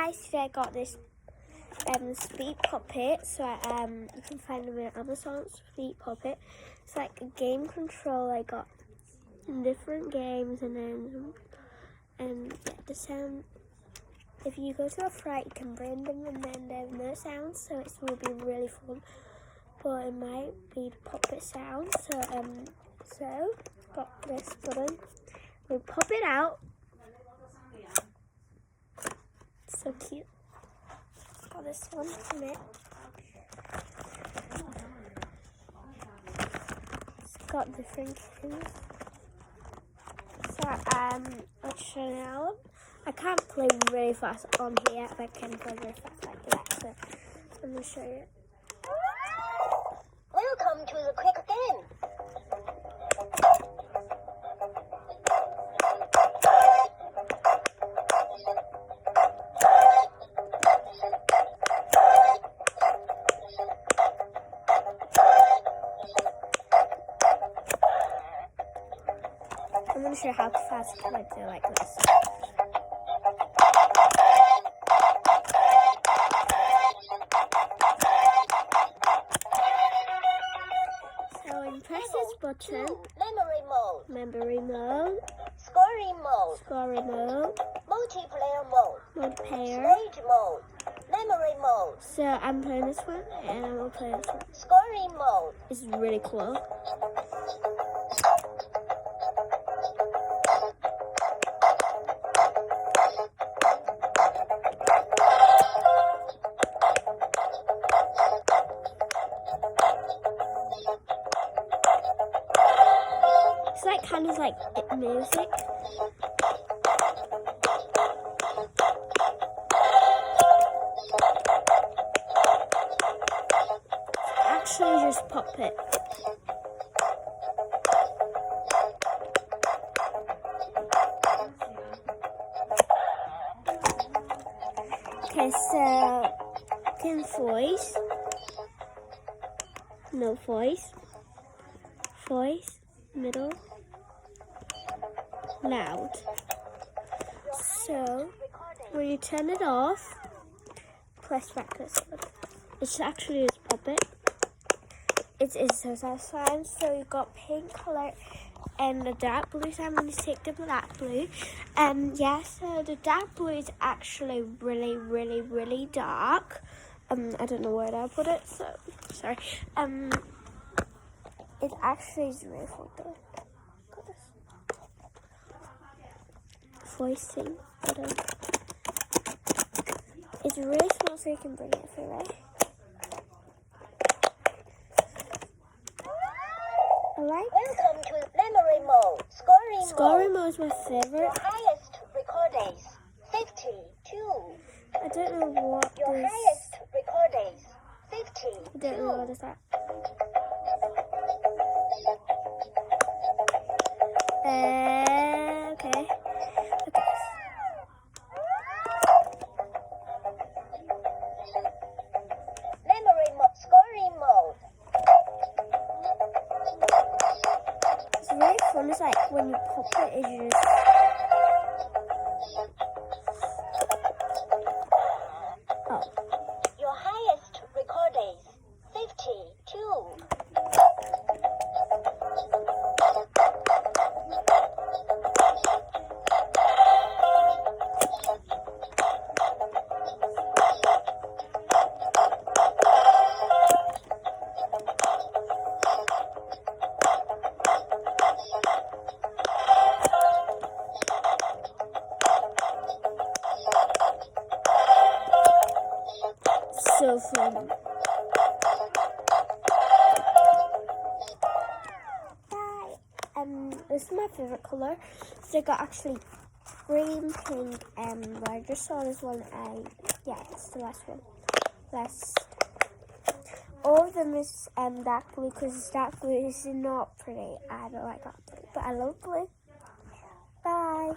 guys, today I got this Speed Poppit. So you can find them in Amazon. Speed Poppit. It's like a game control. I got different games, and the sound. If you go to a fright, you can bring them, and then there's no sound, so it will be really fun. But it might be the Poppit sound. So got this button. We pop it out. So cute. Got this one from it. It's got different things. So I'll show you now. I can't play really fast on here, but I can play really fast like that. So I'm gonna show you. Welcome to the quick game. I'm going to show you how fast can I do like this. So when you press this button, memory mode, scoring mode, Multiplayer mode, multiplayer. stage mode, memory mode, So I'm playing this one, and I'm going to play this one. scoring mode. It's really cool. It's like kind of like music. Actually, just Poppit. Okay, so can voice, no voice, middle, loud. So when you turn it off, press back this one. It's actually just Poppit. It is so satisfying. So you've got pink color and the dark blue. So I'm going to take the black blue. Yeah, so the dark blue is actually really, really, really dark. I don't know where I put it, so sorry. It actually is really fun though. Got this voicing button. It's really small, so you can bring it everywhere. Welcome to memory mode, Scoring mode is my favorite. Your highest record days, 52. I don't know what Your this. highest record days, 52. I don't know what is that. Okay. Memory mode, scoring mode. It's really fun. It's like when you pop it, you just. Oh. Your highest record days, 52. So fun. Bye. This is my favorite color. So I got actually green, pink, and I just saw this one. Yeah, it's the last one. All of them is dark blue because dark blue is not pretty. I don't like dark blue, but I love blue. Bye.